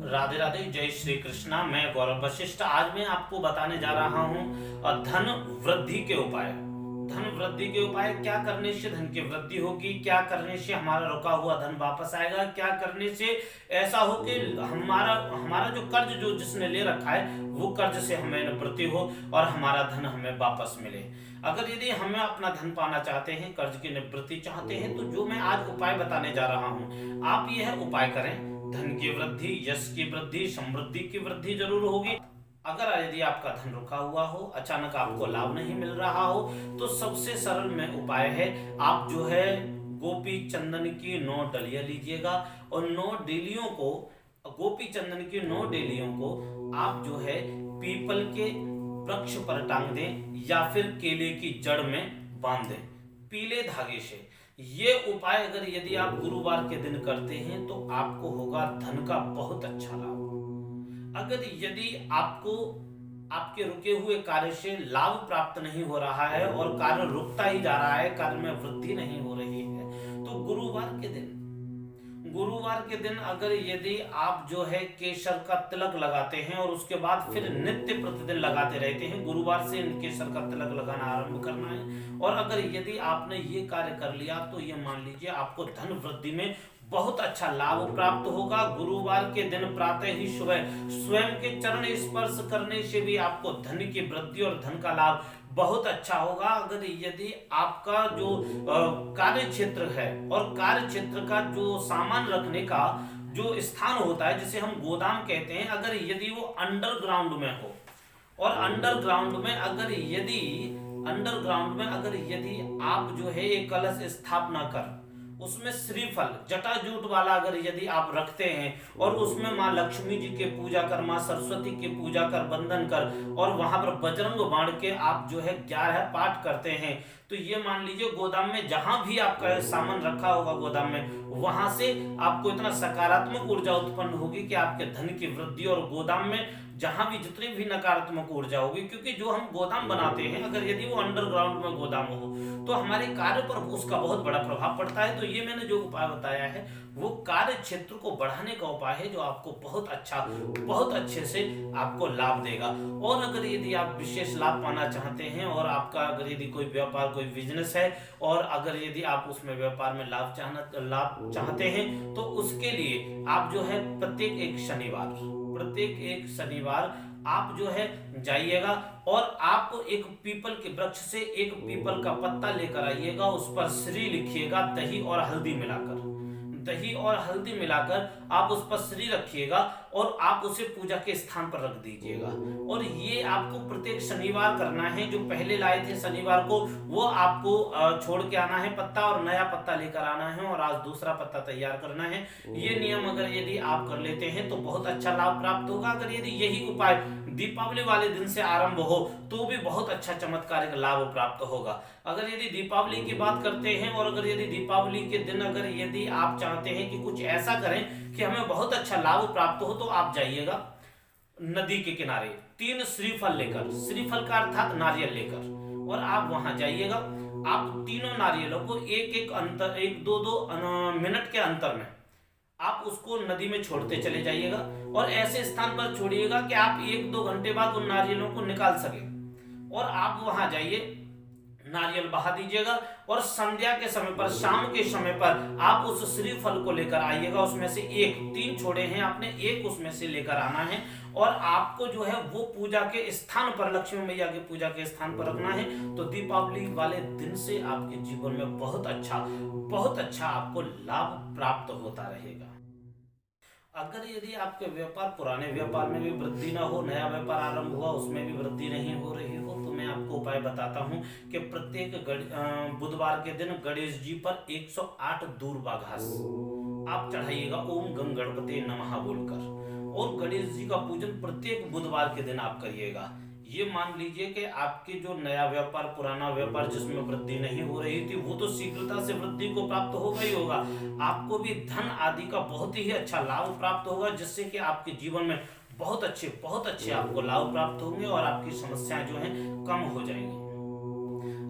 राधे राधे, जय श्री कृष्णा। मैं गौरव वशिष्ठ। आज मैं आपको बताने जा रहा हूँ धन वृद्धि के उपाय। धन वृद्धि के उपाय, क्या करने से धन की वृद्धि होगी, क्या करने से हमारा रुका हुआ धन वापस आएगा, क्या करने से ऐसा हो कि हमारा हमारा जो कर्ज जो जिसने ले रखा है वो कर्ज से हमें निवृत्ति हो और हमारा धन हमें वापस मिले। अगर यदि हमें अपना धन पाना चाहते हैं, कर्ज की निवृत्ति चाहते हैं, तो जो मैं आज उपाय बताने जा रहा हूँ, आप यह उपाय करें। धन की वृद्धि, यश की वृद्धि, समृद्धि की वृद्धि जरूर होगी। अगर यदि आपका धन रुका हुआ हो, अचानक आपको लाभ नहीं मिल रहा हो, तो सबसे सरल में उपाय है, आप जो है गोपी चंदन की 9 डलियां लीजिएगा और 9 डेलियों को, गोपी चंदन की 9 डेलियों को आप जो है पीपल के वृक्ष पर टांग दें या फिर केले की जड़ में बांध दें पीले धागे से। ये उपाय अगर यदि आप गुरुवार के दिन करते हैं तो आपको होगा धन का बहुत अच्छा लाभ। अगर यदि आपको आपके रुके हुए कार्य से लाभ प्राप्त नहीं हो रहा है और कार्य रुकता ही जा रहा है, कार्य में वृद्धि नहीं हो रही है, तो गुरुवार के दिन अगर यदि आप जो है केसर का तिलक लगाते हैं और उसके बाद फिर नित्य प्रतिदिन लगाते रहते हैं, गुरुवार से केसर का तिलक लगाना आरंभ करना है। और अगर यदि आपने ये कार्य कर लिया तो ये मान लीजिए आपको धन वृद्धि में बहुत अच्छा लाभ प्राप्त होगा। गुरुवार के दिन प्रातः ही सुबह स्वयं के चरण स्पर्श करने से भी आपको धन की वृद्धि और धन का लाभ बहुत अच्छा होगा। अगर यदि आपका जो कार्य क्षेत्र है और कार्य क्षेत्र का जो सामान रखने का जो स्थान होता है, जिसे हम गोदाम कहते हैं, अगर यदि वो अंडरग्राउंड में हो और अंडरग्राउंड में अगर यदि आप जो है एक कलश स्थापना कर उसमें श्रीफल जटाजूट वाला अगर यदि आप रखते हैं और उसमें माँ लक्ष्मी जी के पूजा कर, माँ सरस्वती की पूजा कर, वंदन कर और वहां पर बजरंग बाण के आप जो है 11 पाठ करते हैं, तो ये मान लीजिए गोदाम में जहां भी आपका सामान रखा होगा गोदाम में, वहां से आपको इतना सकारात्मक ऊर्जा उत्पन्न होगी कि आपके धन की वृद्धि, और गोदाम में जहां भी जितनी भी नकारात्मक ऊर्जा होगी, क्योंकि जो हम गोदाम बनाते हैं अगर यदि वो अंडरग्राउंड में गोदाम हो तो हमारे कार्य पर उसका बहुत बड़ा प्रभाव पड़ता है। तो ये मैंने जो उपाय बताया है वो कार्य क्षेत्र को बढ़ाने का उपाय है, जो आपको बहुत अच्छे से आपको लाभ देगा। और अगर यदि आप विशेष लाभ पाना चाहते हैं और आपका अगर यदि कोई व्यापार, कोई बिजनेस है और अगर यदि आप उसमें व्यापार में लाभ चाहते हैं, तो उसके लिए आप जो है प्रत्येक एक शनिवार आप जो है जाइएगा और आप एक पीपल के वृक्ष से एक पीपल का पत्ता लेकर आइएगा, उस पर श्री लिखिएगा, दही और हल्दी मिलाकर आप उस पर श्री रखिएगा और आप उसे पूजा के स्थान पर रख दीजिएगा। और ये आपको प्रत्येक शनिवार करना है। जो पहले लाए थे शनिवार को वो आपको छोड़ के आना है पत्ता और नया पत्ता लेकर आना है और आज दूसरा पत्ता तैयार करना है। ये नियम अगर यदि आप कर लेते हैं तो बहुत अच्छा लाभ प्राप्त होगा। अगर यदि यही उपाय दीपावली वाले दिन से आरंभ हो तो भी बहुत अच्छा चमत्कारिक लाभ प्राप्त होगा। अगर यदि दीपावली की बात करते हैं और अगर यदि दीपावली के दिन अगर यदि आप चाहते हैं कि कुछ ऐसा करें कि हमें बहुत अच्छा लाभ प्राप्त हो, तो आप जाइएगा नदी के किनारे 3 श्रीफल का अर्थात नारियल लेकर, और आप वहां जाइएगा। आप तीनों नारियलों को एक दो मिनट के अंतर में आप उसको नदी में छोड़ते चले जाइएगा और ऐसे स्थान पर छोड़िएगा कि आप 1-2 घंटे बाद उन नारियलों को निकाल सके। और आप वहां जाइए, नारियल बहा दीजिएगा और संध्या के समय पर, शाम के समय पर आप उस श्रीफल को लेकर आइएगा। उसमें से 3 छोड़े हैं आपने, एक उसमें से लेकर आना है और आपको जो है वो पूजा के स्थान पर, लक्ष्मी मैया की पूजा के स्थान पर रखना है। तो दीपावली वाले दिन से आपके जीवन में बहुत अच्छा आपको लाभ प्राप्त होता रहेगा। अगर यदि आपके पुराने व्यापार में भी वृद्धि ना हो, नया व्यापार आरंभ हुआ उसमें भी वृद्धि नहीं हो रही हो, तो मैं आपको उपाय बताता हूँ कि प्रत्येक बुधवार के दिन गणेश जी पर 108 दूर्वा घास आप चढ़ाइएगा, ओम गंग गणपति नमः बोलकर, और गणेश जी का पूजन प्रत्येक बुधवार के दिन आप करिएगा। ये मान लीजिए कि आपके जो नया व्यापार, पुराना व्यापार जिसमें वृद्धि नहीं हो रही थी, वो तो शीघ्रता से वृद्धि को प्राप्त होगा ही होगा। आपको भी धन आदि का बहुत ही अच्छा लाभ प्राप्त होगा, जिससे कि आपके जीवन में बहुत अच्छे आपको लाभ प्राप्त होंगे और आपकी समस्याएं जो हैं कम हो जाएंगी।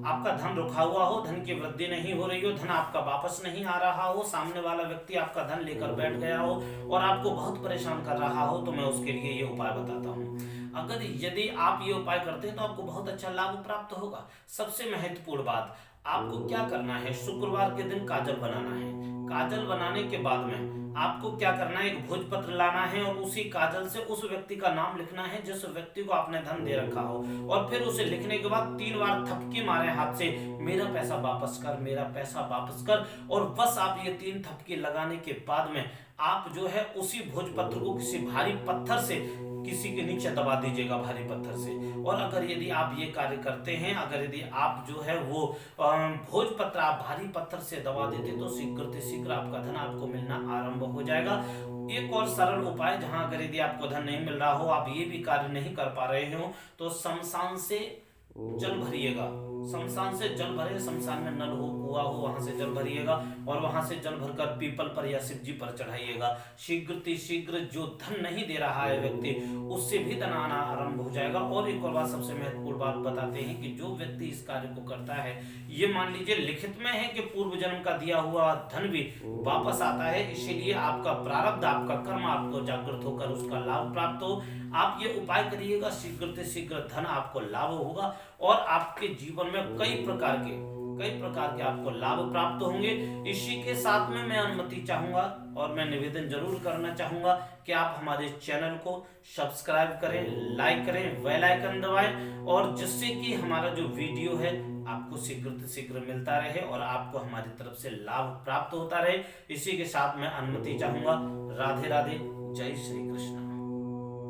आपका धन रुका हुआ हो, धन की वृद्धि नहीं हो रही हो, धन आपका वापस नहीं आ रहा हो, सामने वाला व्यक्ति आपका धन लेकर बैठ गया हो और आपको बहुत परेशान कर रहा हो, तो मैं उसके लिए ये उपाय बताता हूँ। अगर यदि आप ये उपाय करते हैं तो आपको बहुत अच्छा लाभ प्राप्त होगा। सबसे महत्वपूर्ण बात, आपको क्या करना है, शुक्रवार के दिन काजल बनाना है। काजल बनाने के बाद में आपको क्या करना है, एक भोजपत्र लाना है और उसी काजल से उस व्यक्ति का नाम लिखना है जिस व्यक्ति को आपने धन दे रखा हो, और फिर उसे लिखने के बाद 3 बार थपकी मारे हाथ से, मेरा पैसा वापस कर, मेरा पैसा वापस कर। और बस आप ये 3 थपकी लगाने के बाद में आप जो है उसी भोजपत्र को किसी भारी पत्थर से किसी के नीचे दबा दीजिएगा, भारी पत्थर से। और अगर यदि आप ये कार्य करते हैं, अगर यदि आप जो है वो भोजपत्र आप भारी पत्थर से दबा देते, तो शीघ्र से शीघ्र आपका धन आपको मिलना आरंभ हो जाएगा। एक और सरल उपाय, जहां अगर यदि आपको धन नहीं मिल रहा हो, आप ये भी कार्य नहीं कर पा रहे हो, तो शमशान से जल भरिएगा। शमशान से जल भरे, शमशान में नल हो, कुआं हो, वहां से जल भरिएगा और वहां से जल भरकर पीपल पर या शिव जी पर चढ़ाइएगा। शीघ्र जो धन नहीं दे रहा है व्यक्ति, उससे भी धन आना आरंभ हो जाएगा। और एक और बात, सबसे महत्वपूर्ण बात बताते हैं कि जो व्यक्ति इस कार्य को करता है, ये मान लीजिए लिखित में है कि पूर्व जन्म का दिया हुआ धन भी वापस आता है, इसीलिए आपका प्रारब्ध, आपका कर्म आपको जागृत होकर उसका लाभ प्राप्त हो। आप ये उपाय करिएगा, शीघ्र से शीघ्र धन आपको लाभ होगा और आपके जीवन में कई प्रकार के आपको लाभ प्राप्त होंगे। इसी के साथ में मैं अनुमति चाहूंगा और मैं निवेदन जरूर करना चाहूंगा कि आप हमारे चैनल को सब्सक्राइब करें, लाइक करें, बेल आइकन दबाएं, और जिससे कि हमारा जो वीडियो है आपको शीघ्र से शीघ्र मिलता रहे और आपको हमारी तरफ से लाभ प्राप्त होता रहे। इसी के साथ मैं अनुमति चाहूंगा। राधे राधे, जय श्री कृष्ण।